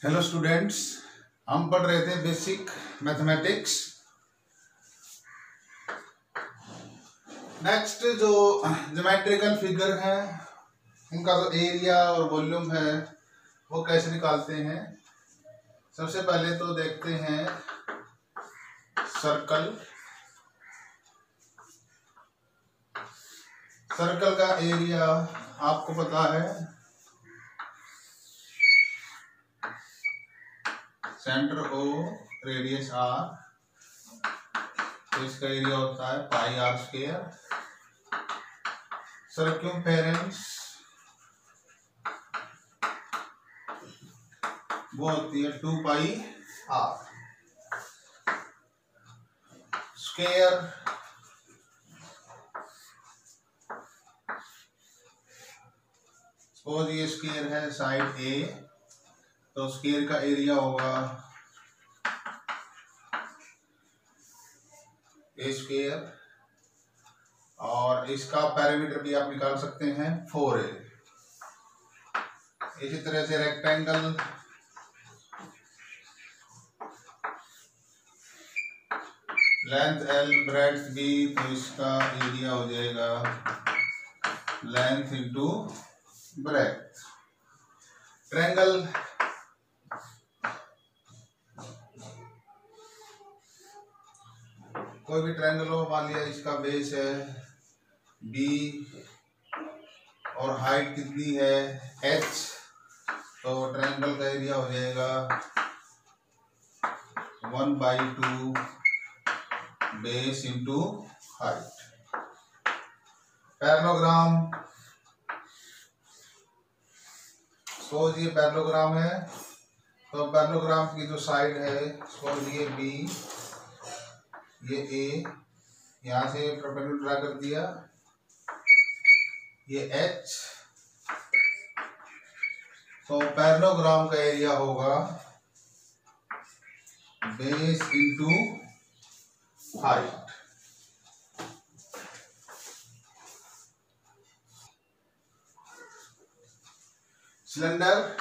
Hello students, हम पढ़ रहे थे बेसिक मैथमेटिक्स। नेक्स्ट जो ज्योमेट्रिकल फिगर है उनका जो एरिया और वॉल्यूम है वो कैसे निकालते हैं। सबसे पहले तो देखते हैं सर्कल। सर्कल का एरिया आपको पता है, सेंटर ओ, रेडियस आर, तो इसका एरिया होता है पाई आर स्क्वायर। सर्कमफेरेंस वो होती है 2 पाई आर स्क्वायर। सपोज ये स्क्वायर है साइड ए, तो स्क्वायर का एरिया होगा ए स्क्वायर, और इसका पैरामीटर भी आप निकाल सकते हैं 4a। इसी तरह से rectangle length L, breadth B, तो इसका एरिया हो जाएगा लेंथ इंटू ब्रेड्थ। ट्रायंगल कोई भी ट्रायंगल हो, मान लिया इसका बेस है B और हाइट कितनी है h, तो ट्रायंगल का एरिया हो जाएगा 1/2 base into height. Parallelogram, suppose ये पैरेललोग्राम है, तो पैरेललोग्राम की जो साइड है, सपोज ये B, ये A, यहाँ से परपेंडिकुलर ड्रा कर दिया, ये H, तो पैरेललोग्राम का एरिया होगा बेस इंटू हाइट। सिलेंडर,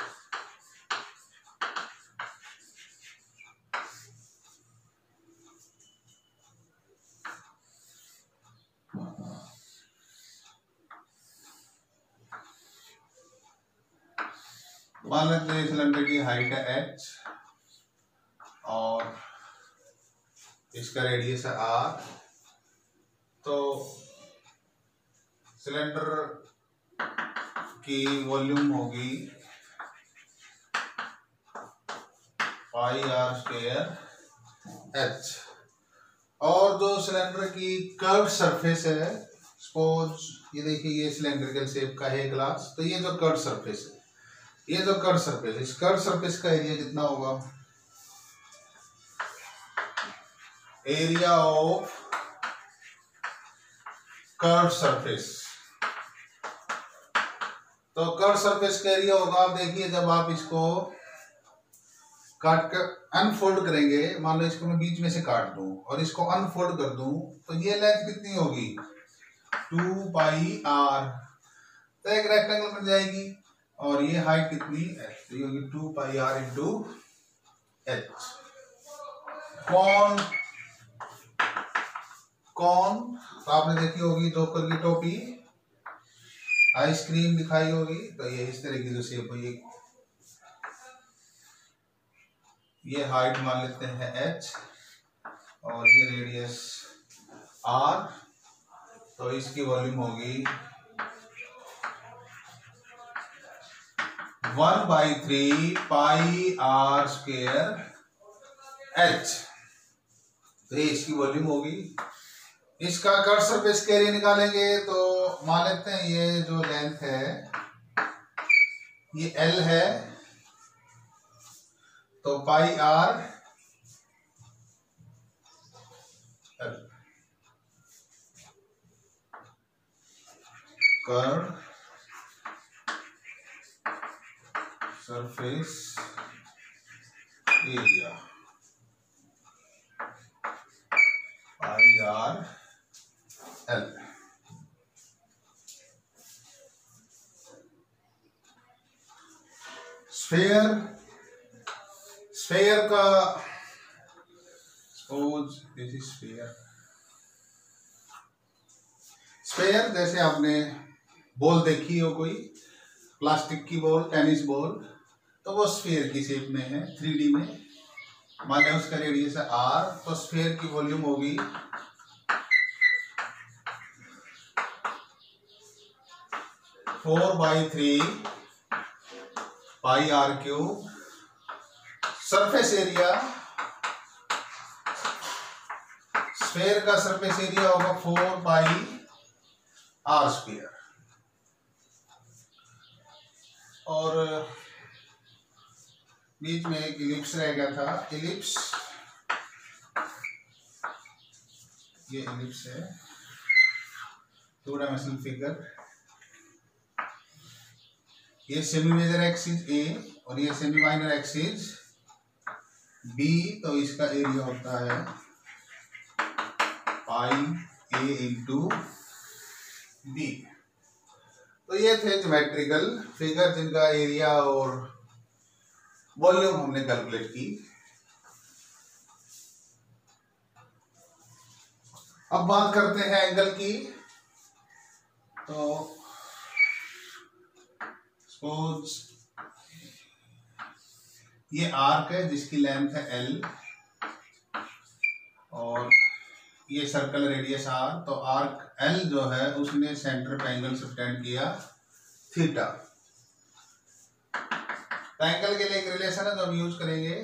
मान लेते हैं सिलेंडर की हाइट है h और इसका रेडियस है r, तो सिलेंडर की वॉल्यूम होगी पाई आर स्क्वायर h। और जो सिलेंडर की कर्व सरफेस है, सपोज ये देखिए ये सिलेंड्रिकल शेप का है ग्लास, तो ये जो कर्व सरफेस है, ये जो कर्व सरफेस, इस कर्व सरफेस का एरिया कितना होगा, एरिया ऑफ कर्व सरफेस। तो कर्व सरफेस का एरिया होगा, आप देखिए जब आप इसको काट कर अनफोल्ड करेंगे, मान लो इसको मैं बीच में से काट दूं और इसको अनफोल्ड कर दूं, तो ये लेंथ कितनी होगी 2 पाई आर, तो एक रेक्टेंगल बन जाएगी। और ये हाइट कितनी h, तो ये होगी 2 पाई आर इंटू h। कौन कौन तो आपने देखी होगी जोकर की टोपी, आइसक्रीम दिखाई होगी, तो ये इस तरह की जो शेप है, ये हाइट मान लेते हैं h और ये रेडियस r, तो इसकी वॉल्यूम होगी 1/3 पाई आर स्क्वायर h, तो ये इसकी वॉल्यूम होगी। इसका कर्व सरफेस का एरिया निकालेंगे, तो मान लेते हैं ये जो लेंथ है ये L है, तो pi r L, curve surface area pi r L। Sphere, sphere का suppose this is sphere. Sphere जैसे आपने बॉल देखी हो, कोई प्लास्टिक की बॉल, टेनिस बॉल, तो वो स्फीयर की शेप में है 3D में। मान लें उसका रेडियस है r, तो स्फीयर की वॉल्यूम होगी 4/3 पाई r cube. Surface area, sphere का सरफेस एरिया होगा 4 पाई r स्क्वायर। और बीच में एक इलिप्स रह गया था, इलिप्स, ये इलिप्स है, 2 डायमेंशनल फिगर। ये सेमी मेजर एक्सिस ए और ये सेमी माइनर एक्सिस बी, तो इसका एरिया होता है पाई ए इंटू बी। तो ये थे ज्योमेट्रिकल फिगर जिनका एरिया और वॉल्यूम हमने कैलकुलेट की। अब बात करते हैं एंगल की। तो सपोज ये आर्क है जिसकी लेंथ है L और ये सर्कल रेडियस R, तो आर्क L जो है उसने सेंटर पे एंगल सब्टेंड किया थीटा। तो एंगल के लिए एक रिलेशन है जो हम यूज करेंगे,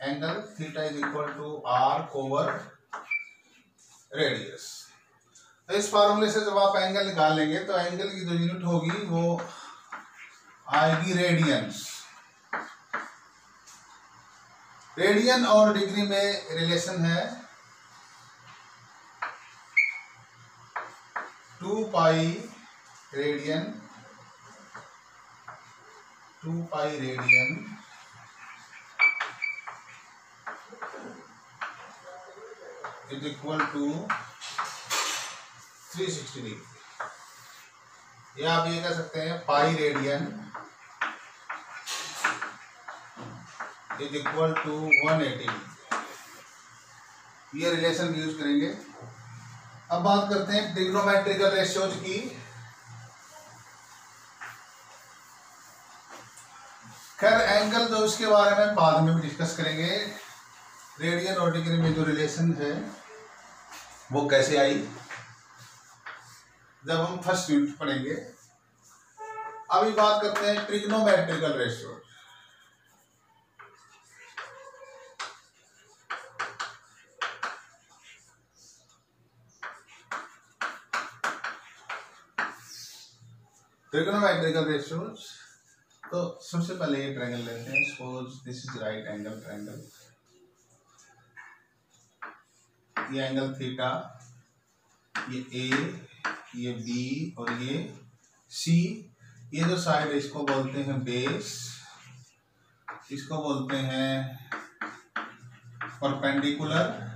angle theta is equal to arc over radius. तो इस फार्मूले से जब आप एंगल निकाल लेंगे तो एंगल की जो यूनिट होगी वो आएगी रेडियंस। रेडियन और डिग्री में रिलेशन है 2 pi radian, 2 pi radian is equal to 360 degree. या आप ये कह सकते हैं pi radian is equal to 180। ये रिलेशन यूज करेंगे। अब बात करते हैं ट्रिग्नोमेट्रिकल रेशियोज की। खैर एंगल जो उसके बारे में बाद में भी डिस्कस करेंगे। रेडियन और डिग्री में जो रिलेशन है वो कैसे आई, जब हम फर्स्ट यूनिट पढ़ेंगे। अभी बात करते हैं ट्रिग्नोमेट्रिकल रेशियो। ट्रिग्नोमेट्रिकल रेशियोज, तो सबसे पहले ये ट्रायंगल लेते हैं। Suppose this is right angle triangle, ये एंगल थीटा, ये ए, ये बी और ये सी। ये जो साइड इसको बोलते हैं बेस, इसको बोलते हैं परपेंडिकुलर,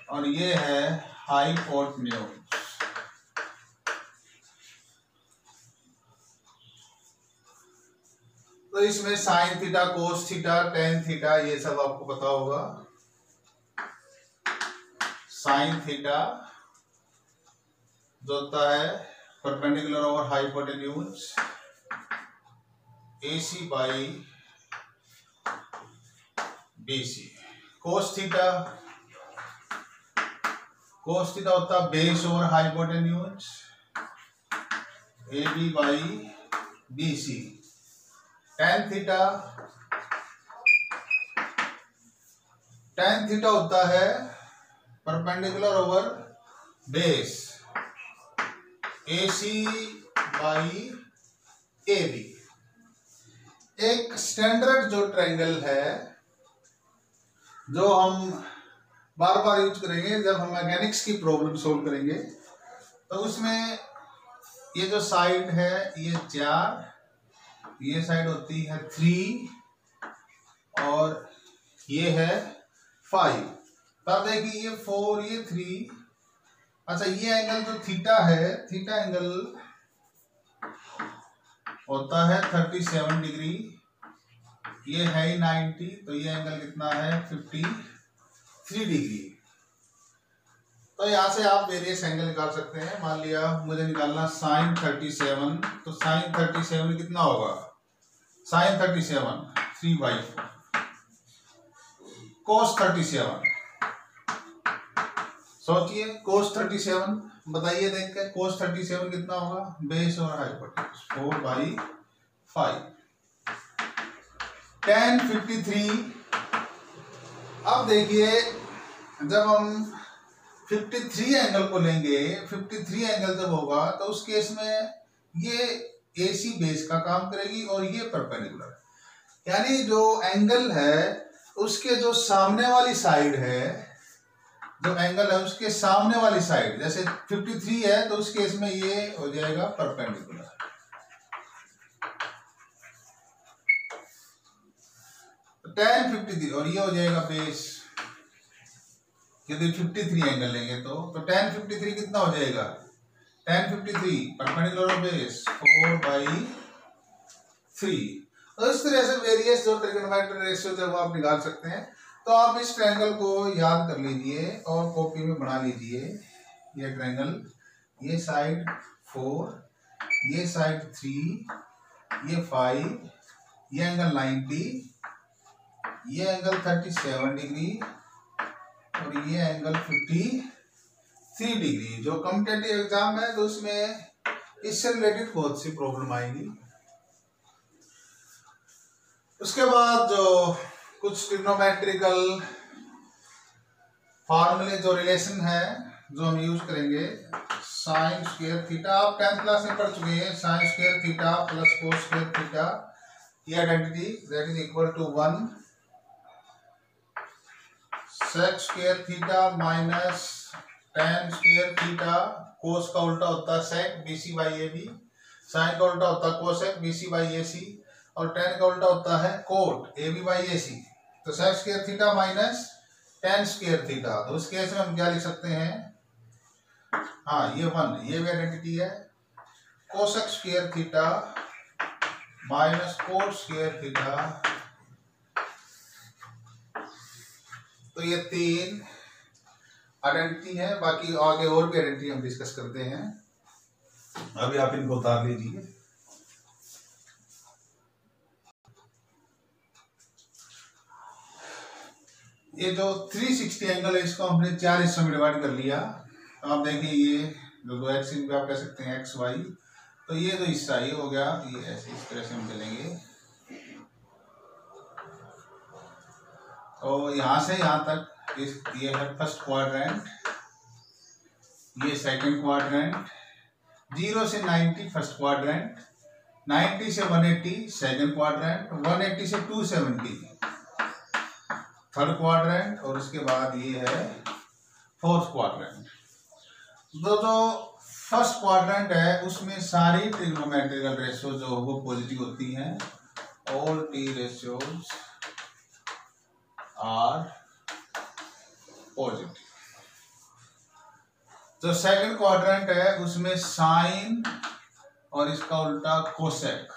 और ये है हाइपोटेन्यूज। तो इसमें sine theta, cos theta, tan theta, ये सब आपको पता होगा। साइन थीटा जो होता है perpendicular over hypotenuse AC by BC। Cos theta होता है base over hypotenuse AB by BC। Tan theta होता है perpendicular over base AC by AB। एक स्टैंडर्ड जो ट्रायंगल है जो हम बार बार यूज करेंगे जब हम मैकेनिक्स की प्रॉब्लम सोल्व करेंगे, तो उसमें ये जो साइड है ये 4, ये साइड होती है 3 और ये है 5। तब देखिए ये 4, ये 3। अच्छा, ये एंगल जो थीटा है, थीटा एंगल होता है 37 डिग्री ये है ही 90, तो ये एंगल कितना है 53 डिग्री। तो यहाँ से आप वेरियस एंगल निकाल सकते हैं। मान लिया मुझे निकालना sin 37, तो sin 37 कितना होगा, sin 37 3/4, cos 37, सोचिए cos 37, बताइए देख के cos 37 कितना होगा, बेस और हाइपोटेन्यूज 4/5, tan 53। अब देखिए जब हम 53 एंगल को लेंगे, 53 एंगल जब होगा तो उस केस में ये AC बेस का काम करेगी और ये परपेंडिकुलर, यानी जो एंगल है उसके जो सामने वाली साइड है, जो एंगल है उसके सामने वाली साइड, जैसे 53 है तो उस केस में ये हो जाएगा परपेंडिकुलर। tan 53 और ये हो जाएगा बेस, यदि 53 एंगल लेंगे तो tan 53 कितना हो जाएगा, tan 53 परपेंडिकुलर बेस 4/3। तो इस तरह से वेरियस जो ट्रिग्नोमेट्रिक रेशियो जब आप निकाल सकते हैं, तो आप इस ट्रायंगल को याद कर लीजिए और कॉपी में बना लीजिए। ये ट्रायंगल, ये साइड 4, ये साइड 3, ये 5, ये एंगल 90, ये एंगल 37 डिग्री और ये एंगल 53 डिग्री। जो कॉम्पिटिटिव एग्जाम है तो उसमें इससे रिलेटेड बहुत सी प्रॉब्लम आएगी। उसके बाद जो कुछ ट्रिग्नोमेट्रिकल फॉर्मूले, जो रिलेशन है जो हम यूज करेंगे, साइन स्क्वायर थीटा, आप 10th क्लास में पढ़ चुके हैं, sine square theta plus cos square theta, ये identity that is equal to 1, sec square theta minus tan square theta, cos का उल्टा होता है सेक BC/AB, साइन का उल्टा होता है कोसेक BC/AC और टेन का उल्टा होता है कोट AB/AC। तो sec square theta minus tan square theta, तो उस केस में हम क्या लिख सकते हैं, हाँ ये 1, ये भी आइडेंटिटी है, cosec square theta minus cot square theta, तो ये 3 आइडेंटिटी है। बाकी आगे और भी आइडेंटिटी हम डिस्कस करते हैं, अभी आप इनको उतार लीजिए। ये जो 360 एंगल है इसको हमने 4 हिस्सों में डिवाइड कर लिया। तो आप देखिए ये जो दो एक्सिस पे आप कह सकते हैं XY, तो ये जो हिस्सा ये हो गया, ये ऐसे इस तरह से हम चलेंगे, तो यहाँ से यहाँ तक ये है फर्स्ट क्वाड्रेंट, ये सेकंड क्वाड्रेंट, 0 से 90 फर्स्ट क्वाड्रेंट, 90 से 180 सेकंड क्वाड्रेंट, 180 से 270 थर्ड क्वाड्रेंट और उसके बाद ये है फोर्थ क्वाड्रेंट। जो फर्स्ट क्वाड्रेंट है उसमें सारी ट्रिग्नोमेट्रिकल रेशियो जो वो पॉजिटिव होती हैं, all T ratios are positive. जो सेकंड क्वाड्रेंट है उसमें साइन और इसका उल्टा कोसेक,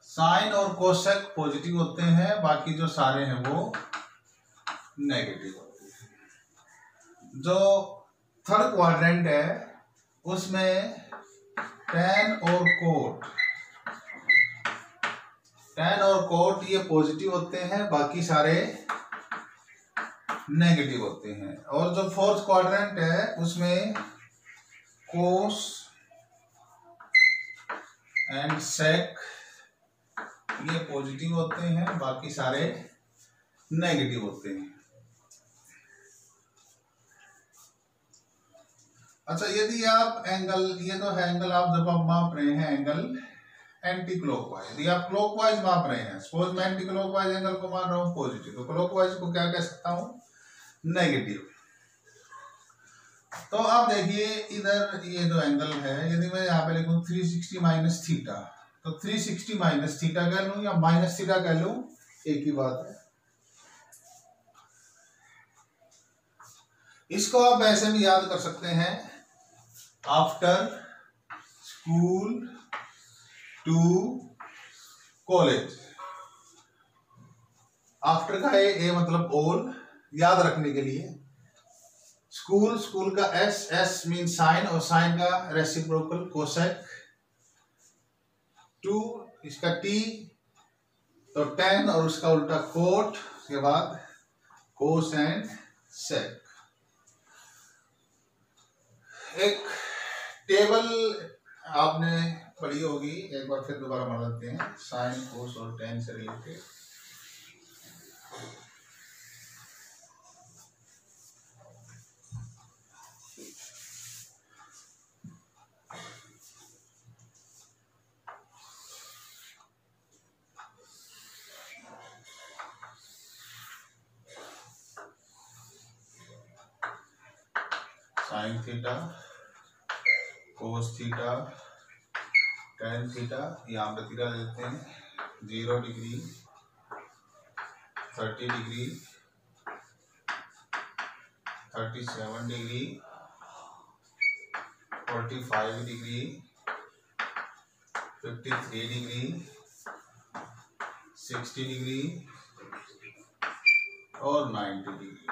साइन और कोसेक पॉजिटिव होते हैं, बाकी जो सारे हैं वो नेगेटिव होते हैं। जो थर्ड क्वाड्रेंट है उसमें टेन और कोट ये पॉजिटिव होते हैं, बाकी सारे नेगेटिव होते हैं। और जो फोर्थ क्वाड्रेंट है उसमें कोस एंड सेक ये पॉजिटिव होते हैं, बाकी सारे नेगेटिव होते हैं। अच्छा, यदि आप एंगल, ये तो है एंगल आप जब आप माप रहे हैं एंगल एंटी क्लॉकवाइज, यदि आप क्लॉकवाइज माप रहे हैं, सपोज मैं एंटी क्लॉकवाइज एंगल को मान रहा हूँ पॉजिटिव, तो क्लॉकवाइज को क्या कह सकता हूँ, नेगेटिव। तो आप देखिए इधर ये जो एंगल है, यदि मैं यहाँ पे लिखूं 360 माइनस थीटा, तो 360 माइनस थीटा कह लूं या माइनस थीटा कह लूं, एक ही बात है। इसको आप ऐसे भी याद कर सकते हैं, after school to college, after का ए मतलब ऑल, याद रखने के लिए। स्कूल, स्कूल का एस, एस मीन साइन, और साइन का रेसिप्रोकल कोसेक। टू, इसका टी, तो टेन और उसका उल्टा कोट, उसके बाद कोस एंड सेक। एक टेबल आपने पढ़ी होगी, एक बार फिर दोबारा मान लेते हैं, साइन, कोस और टेन से related. Sine theta, cos theta, tan theta, यहाँ पे थीटा लेते हैं, 0 degree, 30 degree, 37 degree, 45 degree, 53 degree, 60 degree और 90 डिग्री।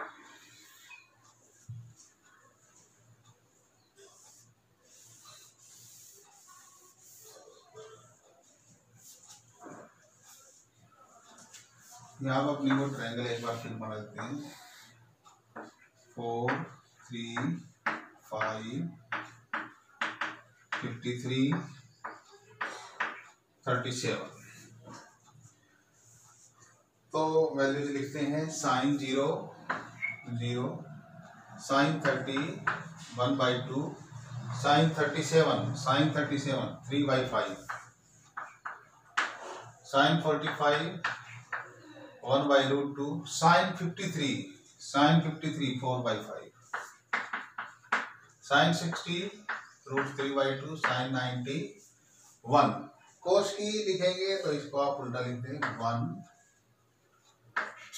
यहाँ पर अपने को ट्रायंगल एक बार फिर बना देते हैं, 4, 3, 5, 53, 37। तो वैल्यूज लिखते हैं, sine 0, 0, sine 30, 1/2, sine 37, 3/5, sine 45, 1/√2, sine 53, 4/5, sine 60, √3/2, sine 90, 1। Cos की लिखेंगे तो इसको आप उल्टा लिख दें, 1,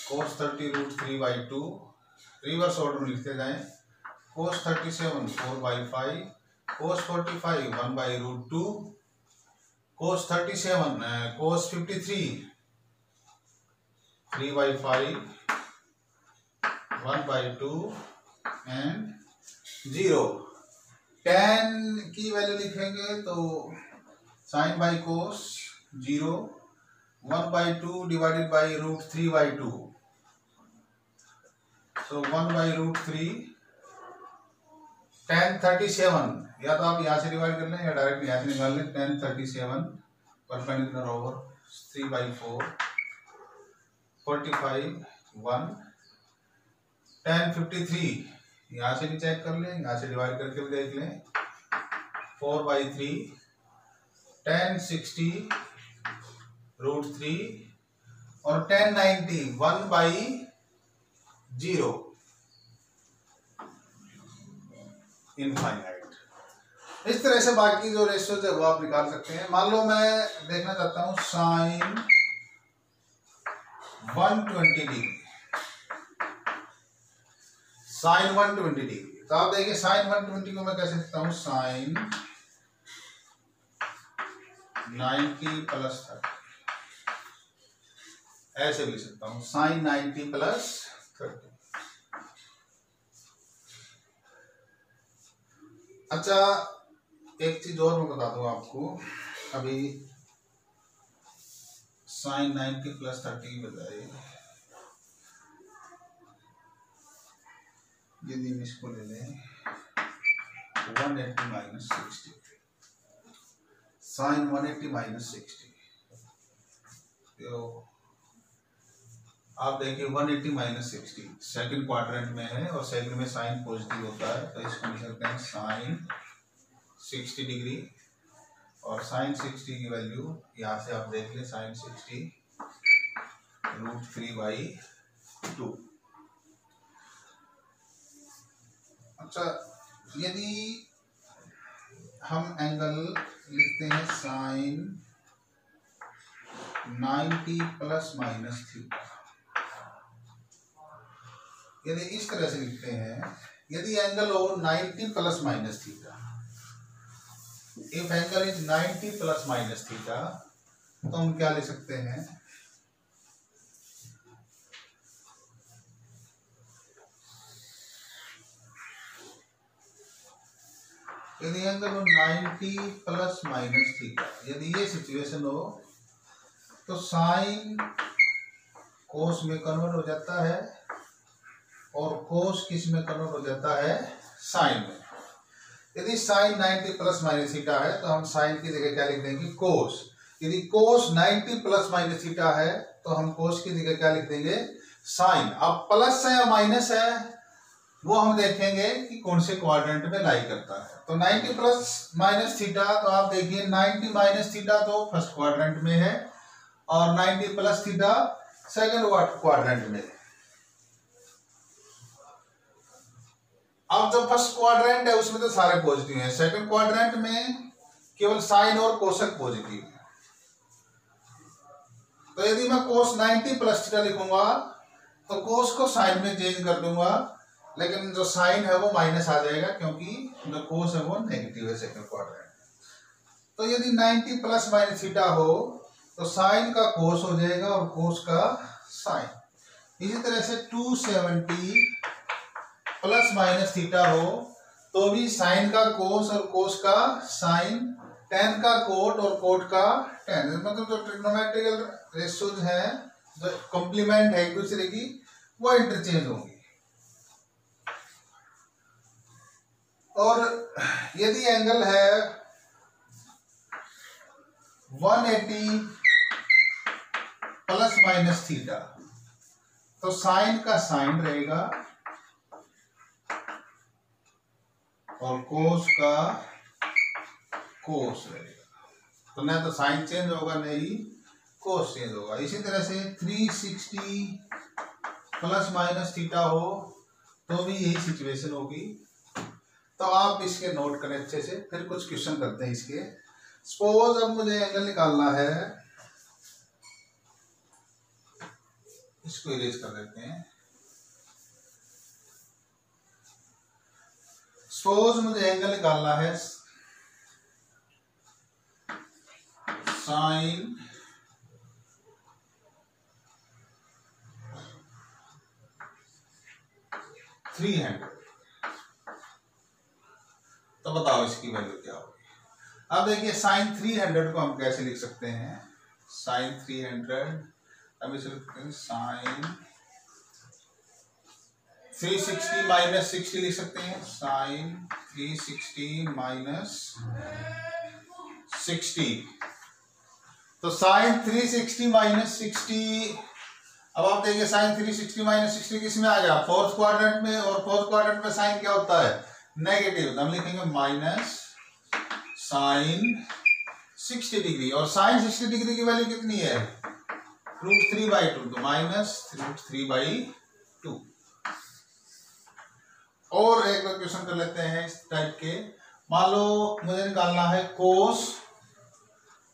कोस 30, √3/2, रिवर्स ऑर्डर में लिखते जाएं, cos 37, 4/5, cos 45, 1/√2, cos 53, 3/5, 1/2 and 0। tan की वैल्यू लिखेंगे तो sine by cos 0, 1/2 divided by √3/2, so 1/√3, tan 37, या तो आप यहाँ से डिवाइड कर लें या डायरेक्ट यहाँ से निकाल लें, tan 37 परपेंडिकुलर ओवर 3/4, 45, 1, tan 53 यहाँ से भी चेक कर लें, यहाँ से डिवाइड करके भी देख लें, 4/3, tan 60, √3 और tan 90, 1/0, इनफाइनाइट। इस तरह से बाकी जो रेशियोज है वो आप निकाल सकते हैं। मान लो मैं देखना चाहता हूं साइन 120 डिग्री, साइन 120 डिग्री, तो आप देखिए साइन 120 को मैं कैसे लिखता हूं, साइन 90 + 30, ऐसे भी लिख सकता हूं, साइन 90 + 30। अच्छा, एक चीज और मैं बता दूं आपको, अभी साइन 90 + 30 की बजाय यदि हम इसको ले लें 180 - 60, साइन 180 - 60, तो आप देखिए 180 - 60 सेकंड क्वाड्रेंट में है और सेकंड में साइन पॉजिटिव होता है, तो इसको लिख सकते हैं साइन 60 डिग्री, और साइन 60 की वैल्यू यहाँ से आप देख लें, साइन 60 √3/2। अच्छा, यदि हम एंगल लिखते हैं साइन 90 ± थीटा, यदि इस तरह से लिखते हैं, यदि एंगल हो 90 ± theta, if angle is 90 ± theta, तो हम क्या ले सकते हैं, यदि एंगल हो 90 प्लस माइनस थीटा, यदि ये सिचुएशन हो तो साइन कोस में कन्वर्ट हो जाता है और कोस किस में कन्वर्ट हो जाता है, साइन में। यदि साइन 90 प्लस माइनस थीटा है तो हम साइन की जगह क्या लिख देंगे, कोस। यदि कोस 90 प्लस माइनस थीटा है तो हम कोस की जगह क्या लिख देंगे, साइन। अब प्लस है या माइनस है वो हम देखेंगे कि कौन से क्वाड्रेंट में लाई करता है। तो 90 प्लस माइनस थीटा, तो आप देखिए 90 माइनस थीटा तो फर्स्ट क्वाड्रेंट में है और 90 प्लस थीटा सेकंड क्वाड्रेंट में। अब जो फर्स्ट क्वाड्रेंट है उसमें तो सारे पॉजिटिव हैं, सेकंड क्वाड्रेंट में केवल साइन और कोसक पॉजिटिव है। तो यदि मैं कोस 90 प्लस थीटा लिखूंगा तो कोस को साइन में चेंज कर दूंगा, लेकिन जो साइन है वो माइनस आ जाएगा क्योंकि जो कोस है वो नेगेटिव है सेकंड क्वाड्रेंट। तो यदि 90 प्लस माइनस थीटा हो तो साइन का कोस हो जाएगा और कोस का साइन। इसी तरह से 270 प्लस माइनस थीटा हो तो भी साइन का कोस और कोस का साइन, टेन का कोट और कोट का टेन, मतलब जो ट्रिग्नोमेट्रिकल रेशियोज है, जो कॉम्प्लीमेंट है एक दूसरे की, वो इंटरचेंज होंगी। और यदि एंगल है 180 प्लस माइनस थीटा तो साइन का साइन रहेगा और कोस का कोस रहेगा। तो ना तो साइन चेंज होगा नहीं कोस चेंज होगा। इसी तरह से 360 प्लस माइनस थीटा हो तो भी यही सिचुएशन होगी। तो आप इसके नोट करें अच्छे से, फिर कुछ क्वेश्चन करते हैं इसके। सपोज अब मुझे एंगल निकालना है, इसको इरेज कर देते हैं। सपोज मुझे एंगल निकालना है साइन 300, तो बताओ इसकी वैल्यू क्या होगी। अब देखिए साइन 300 को हम कैसे लिख सकते हैं, साइन 300 अब इसे लिखते हैं साइन 360 माइनस 60 लिख सकते हैं, साइन 360 माइनस 60। तो साइन 360 माइनस 60, अब आप देखिए साइन 360 माइनस 60 किस में आ गया, फोर्थ क्वाड्रेंट में, और फोर्थ क्वाड्रेंट में साइन क्या होता है, नेगेटिव। तो हम लिखेंगे माइनस साइन 60 डिग्री, और साइन 60 डिग्री की वैल्यू कितनी है, √3/2, तो माइनस √3/2। और एक बार क्वेश्चन कर लेते हैं इस टाइप के। मान लो मुझे निकालना है कोस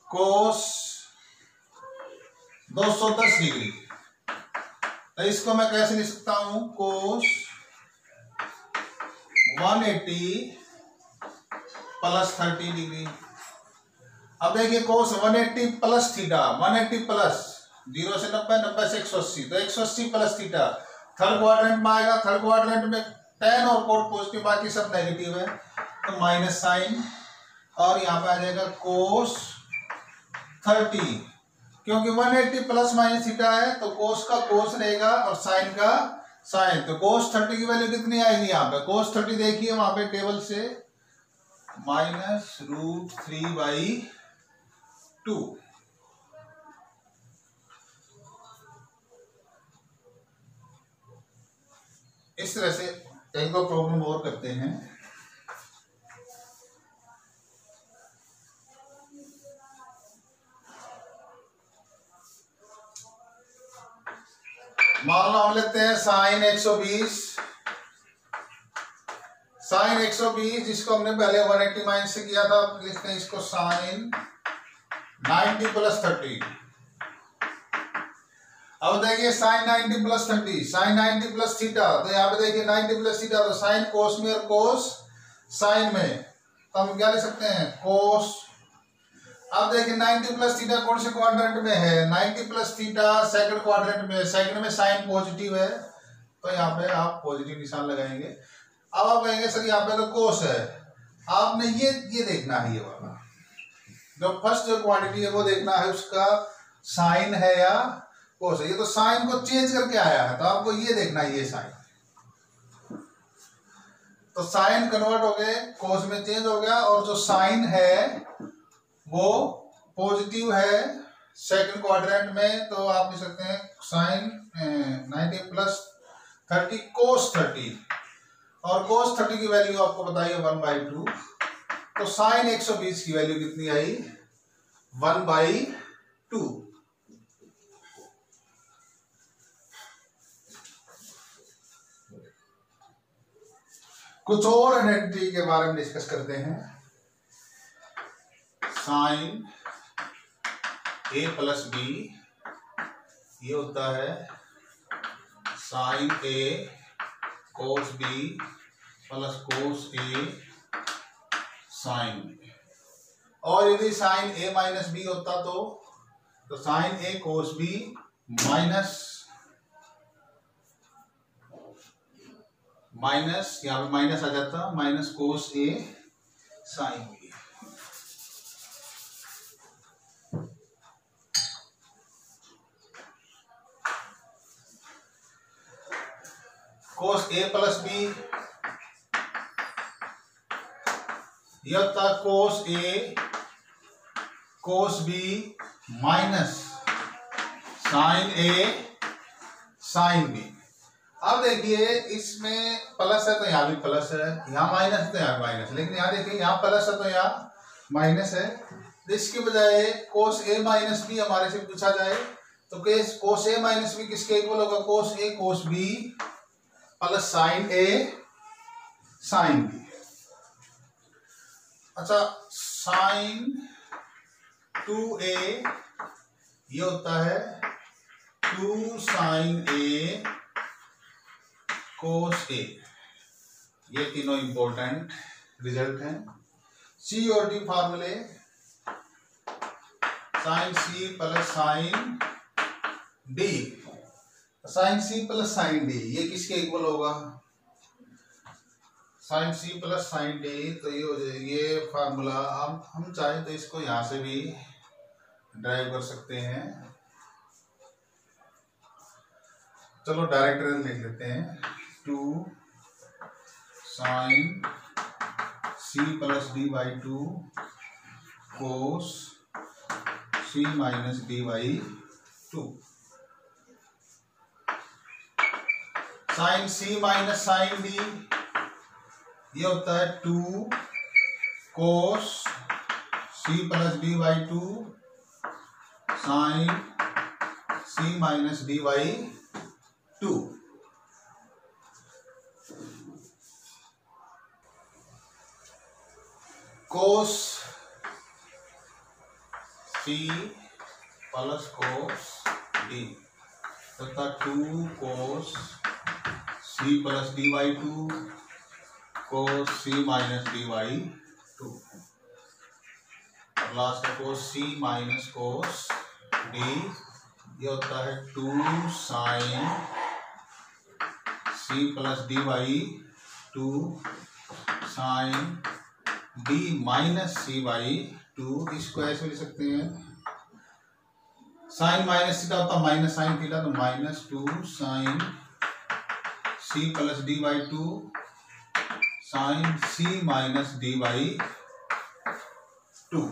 210 डिग्री, तो इसको मैं कैसे लिख सकता हूं, कोस 180 प्लस 30 डिग्री। अब देखिए कोस 180 प्लस थीटा, 180 प्लस 0 से 90, 90 से 180, तो 180 प्लस थीटा थर्ड क्वाड्रेंट में आएगा। थर्ड क्वाड्रेंट में टेन और कोट पॉजिटिव, बाकी सब नेगेटिव है, तो माइनस साइन, और यहाँ पे आ जाएगा कोस 30, क्योंकि 180 प्लस माइनस थीटा है तो कोस का कोस रहेगा और साइन का साइन। तो कोस 30 की वैल्यू कितनी आएगी, यहाँ पे कोस 30 देखिए वहां पे टेबल से माइनस √3/2। इस तरह से एक दो प्रॉब्लम और करते हैं। मान लो हम लेते हैं साइन 120, साइन 120 जिसको हमने पहले 180 माइनस से किया था, लिखते हैं इसको साइन 90 प्लस 30। अब देखिए sine 90 plus 30, sine 90 plus theta, तो यहाँ पे देखिए 90 प्लस थीटा, तो साइन कोस में और कोस साइन में, तो हम क्या लिख सकते हैं कोस। अब देखिए 90 प्लस थीटा कौन से क्वाड्रेंट में है, 90 प्लस थीटा सेकंड क्वाड्रेंट में, सेकंड में साइन पॉजिटिव है, तो यहाँ पे आप पॉजिटिव निशान लगाएंगे। अब आप कहेंगे सर यहाँ पे तो कोस है, आपने ये देखना है, ये वाला जो फर्स्ट जो क्वांटिटी है वो देखना है उसका साइन है या कोस है। ये तो साइन को चेंज करके आया है, तो आपको ये देखना है ये साइन, तो साइन कन्वर्ट हो गए, कोस में चेंज हो गया, और जो साइन है वो पॉजिटिव है सेकंड क्वाड्रेंट में, तो आप लिख सकते हैं साइन 90 प्लस 30 कोस 30, और कोस 30 की वैल्यू आपको बताइए 1/2, तो साइन 120 की वैल्यू कितनी आई 1/2। कुछ और आइडेंटिटी के बारे में डिस्कस करते हैं। साइन ए प्लस बी ये होता है साइन ए कोस बी प्लस कोस ए साइन बी, और यदि साइन ए माइनस बी होता तो साइन ए कोस बी माइनस यहाँ पे माइनस आ जाता, माइनस कोस ए साइन बी। कोस ए प्लस बी यह होता कोस ए कोस बी माइनस साइन ए साइन बी। अब देखिए इसमें प्लस है तो यहाँ भी प्लस है, यहाँ माइनस है तो यहाँ माइनस है, लेकिन यहाँ देखिए यहाँ प्लस है तो यहाँ माइनस है। इसके बजाय कोस ए माइनस बी हमारे से पूछा जाए तो कोस ए माइनस बी किसके इक्वल होगा, कोस ए कोस बी प्लस साइन ए साइन बी। अच्छा, साइन 2a ये होता है 2 साइन ए कोस ए, ये तीनों इंपॉर्टेंट रिजल्ट हैं। सी और डी फार्मूले, sine C plus sine D, sine C plus sine D ये किसके इक्वल होगा, sine C plus sine D, तो ये हो जाएगा ये फार्मूला। हम चाहें तो इसको यहां से भी ड्राइव कर सकते हैं। चलो डायरेक्ट लिख लेते हैं, 2 sine C plus D by 2 cos C minus D by 2। Sine C minus sine D ये होता है 2 cos C plus D by 2 sine C minus D by 2। Cos C plus cos D तथा 2 cos C plus D by 2 cos C minus D by 2, और last का कोस C minus cos D ये होता है 2 sine C plus D by 2 sine D minus C by 2। इसको ऐसे लिख सकते हैं, साइन माइनस थीटा होता माइनस साइन थीटा, तो minus 2 sine C plus D by 2 sine C minus D by 2।